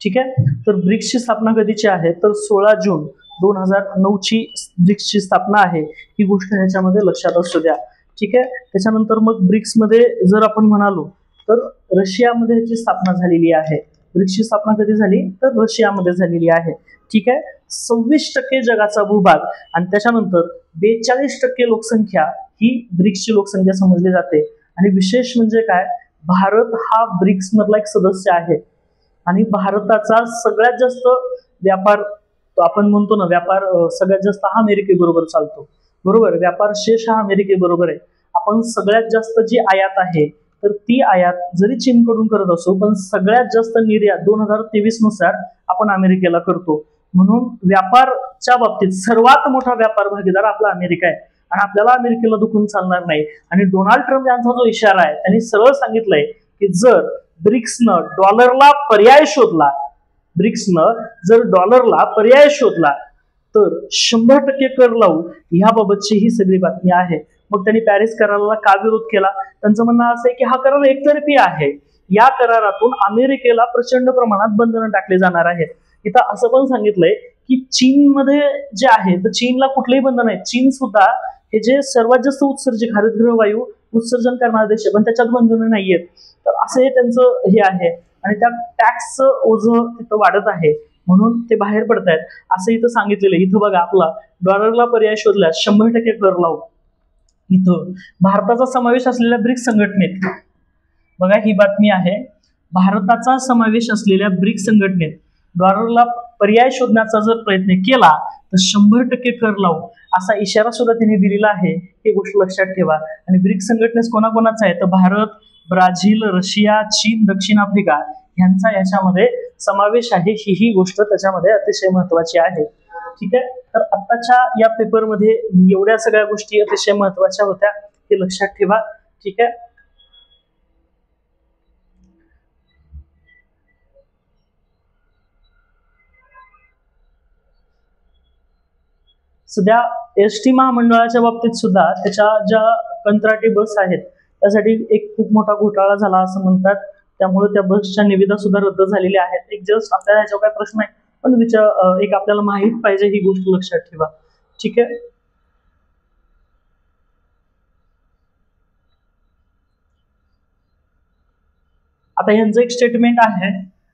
S1: ठीक आहे. तर ब्रिक्सची स्थापना कधीची आहे तर 16 जून 2009 ची ब्रिक्सची स्थापना आहे. ही गोष्ट ह्याच्यामध्ये लक्षात असू द्या. ठीक आहे. त्याच्यानंतर मग ब्रिक्स मध्ये जर आपण म्हणालो तर रशियामध्ये ह्याची स्थापना झालेली आहे. ब्रिक्सची स्थापना कधी झाली तर रशियामध्ये झालेली आहे. ठीक आहे. 26% जगाचा भूभाग आणि त्याच्यानंतर 42% लोकसंख्या ही ब्रिक्सची लोकसंख्या समजली जाते. आणि विशेष म्हणजे काय, भारत हा ब्रिक्स मधला एक सदस्य आहे आणि भारताचा सगळ्यात जास्त व्यापार, आपण म्हणतो ना व्यापार सगळ्यात जास्त हा अमेरिकेबरोबर चालतो. बरोबर, व्यापार शेष हा अमेरिकेबरोबर आहे. आपण सगळ्यात जास्त जी आयात आहे तर ती आयात जरी चीनकडून करत असो पण सगळ्यात जास्त निर्यात 2023 नुसार आपण अमेरिकेला करतो. म्हणून व्यापारच्या बाबतीत सर्वात मोठा व्यापार भागीदार आपला अमेरिका आहे आणि आपल्याला अमेरिकेला दुखून चालणार नाही. आणि डोनाल्ड ट्रम्प यांचा जो इशारा आहे त्यांनी सरळ सांगितलंय की जर ब्रिक्सनं डॉलरला पर्याय शोधला, ब्रिक्सनं जर डॉलरला पर्याय शोधला तर 100% कर लावू, ह्याबाबतची ही सगळी बातमी आहे. मग त्यांनी पॅरिस कराराला का विरोध केला, त्यांचं म्हणणं असं आहे की हा करार एकतर्फी आहे. या करारातून अमेरिकेला प्रचंड प्रमाणात बंधनं टाकली जाणार आहेत. इथं असं पण सांगितलंय की चीनमध्ये जे आहे तर चीनला कुठलेही बंधन नाही. चीन सुद्धा हे जे सर्वात जास्त उत्सर्जक हरितगृह वायू उत्सर्जन करणारा देश आहे पण त्याच्यात बंधनं नाहीयेत. तर असं हे त्यांचं हे आहे आणि त्या टॅक्सचं ओझं तिथं वाढत आहे म्हणून ते बाहेर पडतायत असं इथं सांगितलेलं. इथं बघा आपला डॉलरला पर्याय शोधल्यास 100% कर लावू. इथं भारताचा समावेश असलेल्या ब्रिक्स संघटनेत बघा ही बातमी आहे, भारताचा समावेश असलेल्या ब्रिक्स संघटनेत डॉलरला पर्याय शोधण्याचा जर प्रयत्न केला तर 100% कर लावू असा इशारा सुद्धा त्यांनी दिलेला आहे. ही गोष्ट लक्षात ठेवा. आणि ब्रिक्स संघटनेत कोणाकोणाचा आहे तर भारत, ब्राझील, रशिया, चीन, दक्षिण आफ्रिका यांचा याच्यामध्ये समावेश आहे. ही गोष्ट त्याच्यामध्ये अतिशय महत्वाची आहे. ठीक आहे. तर आताच्या या पेपरमध्ये एवढ्या सगळ्या गोष्टी अतिशय महत्वाच्या होत्या, हे लक्षात ठेवा. ठीक आहे. सध्या एसटी महामंडळाच्या बाबतीत सुद्धा त्याच्या ज्या कंत्राटी बस आहेत त्यासाठी एक खूप मोठा घोटाळा झाला असं म्हणतात. त्यामुळे त्या बसच्या निविदा सुद्धा रद्द झालेल्या आहेत. एक जस्ट आपल्याला ह्याच्यावर काय प्रश्न आहे पण एक आपल्याला माहित पाहिजे ही गोष्ट लक्षात ठेवा. ठीक आहे. आता यांचं एक स्टेटमेंट आहे,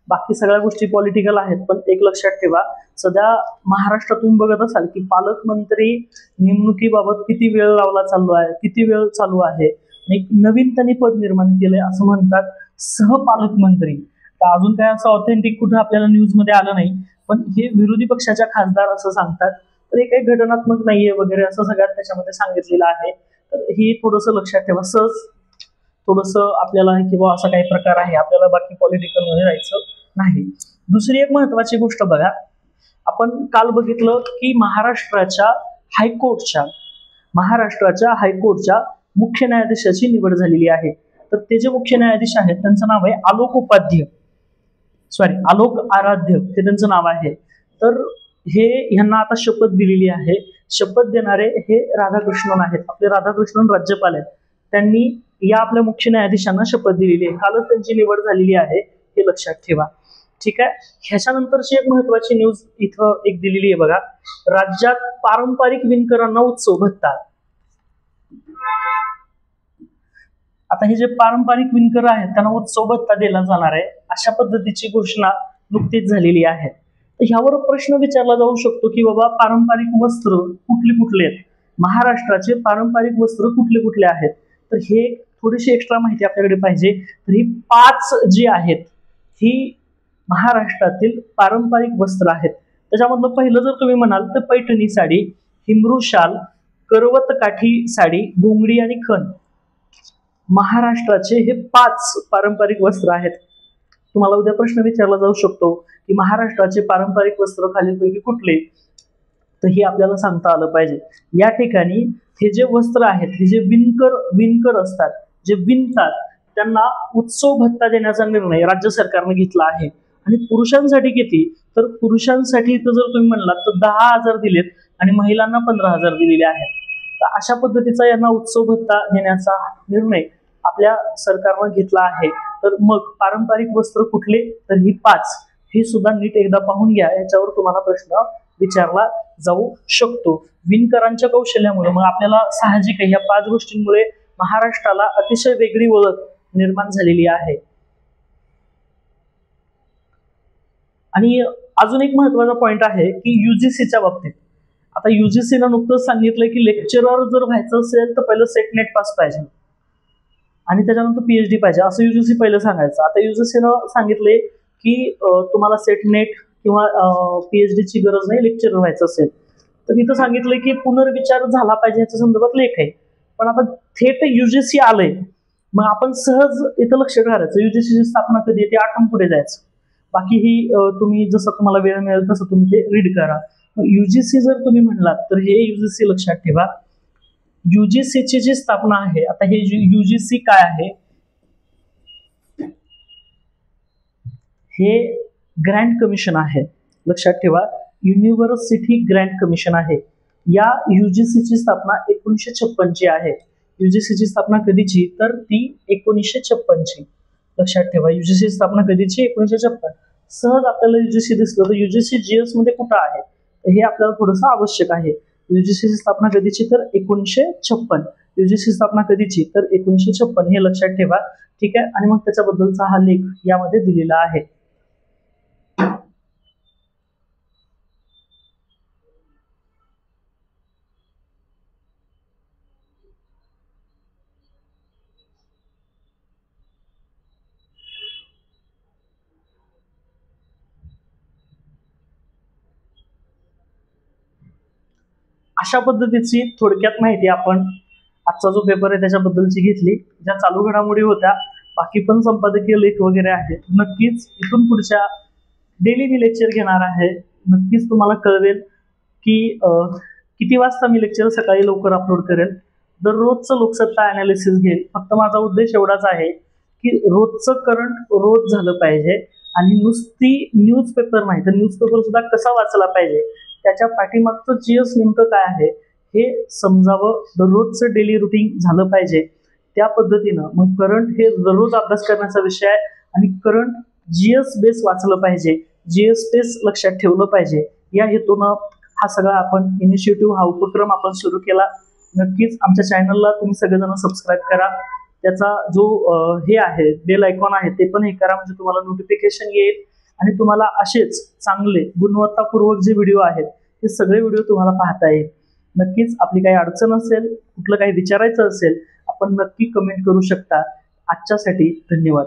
S1: बाकी सगळ्या गोष्टी पॉलिटिकल आहेत, पण एक लक्षात ठेवा, सध्या महाराष्ट्रात तुम्ही बघत असाल की पालकमंत्री नेमणुकीबाबत किती वेळ लावला चालू आहे, किती वेळ चालू आहे. एक नवीन त्यांनी पद निर्माण केलंय, असं म्हणतात सहपालकमंत्री. तर अजून काय असं ऑथेंटिक कुठं आपल्याला न्यूज मध्ये आलं नाही, पण हे विरोधी पक्षाच्या खासदार असं सांगतात. तर हे काही घटनात्मक नाहीये वगैरे असं सगळ्यात त्याच्यामध्ये सांगितलेलं आहे. तर ही थोडंसं लक्षात ठेवा. सहज थोडंसं आपल्याला किंवा असा काही प्रकार आहे, आपल्याला बाकी पॉलिटिकल मध्ये राहायचं नाही. दुसरी एक महत्वाची गोष्ट बघा, आपण काल बघितलं की महाराष्ट्राच्या हायकोर्टच्या मुख्य न्यायाधीशाची निवड झालेली आहे. तर ते जे मुख्य न्यायाधीश आहेत त्यांचं नाव आहे आलोक आराध्य, हे त्यांचं नाव आहे. तर हे ह्यांना आता शपथ दिलेली आहे. शपथ देणारे हे राधाकृष्णन आहेत, आपले राधाकृष्णन राज्यपाल आहेत. त्यांनी या आपल्या मुख्य न्यायाधीशांना शपथ दिलेली आहे. कालच त्यांची निवड झालेली आहे, हे लक्षात ठेवा. ठीक आहे. ह्याच्यानंतरची एक महत्वाची न्यूज इथं एक दिलेली आहे बघा, राज्यात पारंपरिक विणकरांना उत्सव भत्ता. आता हे जे पारंपरिक विणकर आहेत त्यांना उत्सव भत्ता दिला जाणार आहे, अशा पद्धतीची घोषणा नुकतीच झालेली आहे. तर ह्यावर प्रश्न विचारला जाऊ शकतो की बाबा पारंपरिक वस्त्र कुठले कुठले आहेत, महाराष्ट्राचे पारंपरिक वस्त्र कुठले कुठले आहेत. तर हे थोडीशी एक्स्ट्रा माहिती आपल्याकडे पाहिजे. तर ही 5 जी आहेत ही महाराष्ट्रातील पारंपरिक वस्त्र आहेत. त्याच्यामधलं पहिलं जर तुम्ही म्हणाल तर पैठणी साडी, हिमरू शाल, करवत काठी साडी, घोंगडी आणि खण. महाराष्ट्राचे हे 5 पारंपरिक वस्त्र आहेत. तुम्हाला उद्या प्रश्न विचारला जाऊ शकतो की महाराष्ट्राचे पारंपरिक वस्त्र खालीलपैकी कुठले, तर हे आपल्याला सांगता आलं पाहिजे. या ठिकाणी हे जे वस्त्र आहेत, हे जे विणकर असतात, जे विणतात, त्यांना उत्सव भत्ता देण्याचा निर्णय राज्य सरकारने घेतला आहे. आणि पुरुषांसाठी किती, तर पुरुषांसाठी तर जर तुम्ही म्हणलात तर 10,000 दिलेत आणि महिलांना 15,000 दिलेले आहेत. तर अशा पद्धतीचा यांना उत्सव भत्ता देण्याचा निर्णय आपल्या सरकारनं घेतला आहे. तर मग पारंपरिक वस्त्र कुठले, तर ही 5, हे सुद्धा नीट एकदा पाहून घ्या, याच्यावर तुम्हाला प्रश्न विचारला जाऊ शकतो. विणकरांच्या कौशल्यामुळे मग आपल्याला साहजिक आहे, या 5 गोष्टींमुळे महाराष्ट्राला अतिशय वेगळी ओळख निर्माण झालेली आहे. आणि अजून एक महत्वाचा पॉइंट आहे की युजीसीच्या बाबतीत, आता युजीसीनं नुकतंच सांगितलंय की लेक्चरर जर व्हायचं असेल तर पहिलं सेट नेट पास पाहिजे आणि त्याच्यानंतर पीएचडी पाहिजे, असं युजीसी पहिलं सांगायचं. आता युजीसीनं सांगितले की तुम्हाला सेट नेट किंवा पीएचडीची गरज नाही लेक्चरर व्हायचं असेल. तर इथं सांगितलंय की पुनर्विचार झाला पाहिजे, याच्या संदर्भात लेख आहे. पण आता थेट युजीसी आलंय, मग आपण सहज इथं लक्ष ठेवायचं युजीसीची स्थापना कधी येते, आठवून पुढे जायचं. बाकी ही तुम्ही जसं तुम्हाला वेळ मिळेल तसं तुम्ही ते रीड करा. युजीसी जर तुम्ही म्हणलात तर हे युजीसी लक्षात ठेवा. युजीसीची जी स्थापना आहे, आता हे युजीसी काय आहे, हे ग्रँड कमिशन आहे, लक्षात ठेवा. युनिव्हर्सिटी ग्रँड कमिशन आहे. या युजीसीची स्थापना 1956 ची आहे. युजीसीची स्थापना कधीची, तर ती 1956 ची. लक्षात ठेवा, युजीसी स्थापना कधीची, 1956. सहज आपल्याला युजीसी दिसलं तर युजीसी जीएस मध्ये कुठं आहे, हे आपल्याला थोडंसं आवश्यक आहे. युजीसीची स्थापना कधीची, तर 1956. युजीसी स्थापना कधीची, तर 1956, हे लक्षात ठेवा. ठीक आहे. आणि मग त्याच्याबद्दलचा हा लेख यामध्ये दिलेला आहे. अशा पद्धतीची थोडक्यात माहिती आपण आजचा जो पेपर आहे त्याच्याबद्दलची घेतली. ज्या चालू घडामोडी होत्या, बाकी पण संपादकीय लेख वगैरे आहेत. नक्कीच इथून पुढच्या डेली मी लेक्चर घेणार आहे. नक्कीच तुम्हाला कळवेल की किती वाजता मी लेक्चर सकाळी लवकर अपलोड करेल. दररोजचं लोकसत्ता अनालिसिस घेईल. फक्त माझा उद्देश एवढाच आहे की रोजचं करंट रोज झालं पाहिजे आणि नुसती न्यूजपेपर नाही तर न्यूजपेपर सुद्धा कसा वाचला पाहिजे, त्याच्या पाठीमागचं जीएस नेमकं काय आहे हे समजावं. दररोजचं डेली रुटीन झालं पाहिजे. त्या पद्धतीनं मग करंट हे दररोज अभ्यास करण्याचा विषय आहे. आणि करंट जीएस बेस वाचलं पाहिजे, जीएस बेस लक्षात ठेवलं पाहिजे. या हेतूनं हा सगळा आपण इनिशिएटिव्ह, हा उपक्रम आपण सुरू केला. नक्कीच आमच्या चॅनलला तुम्ही सगळेजण सबस्क्राईब करा. त्याचा जो हे आहे बेल आयकॉन आहे ते पण हे करा, म्हणजे तुम्हाला नोटिफिकेशन येईल आणि तुम्हाला असेच चांगले गुणवत्तापूर्वक जे व्हिडिओ आहेत ते सगळे व्हिडिओ तुम्हाला पाहता येईल. नक्कीच आपली काही अडचण असेल, कुठलं काही विचारायचं असेल, आपण नक्की कमेंट करू शकता. आजच्यासाठी धन्यवाद.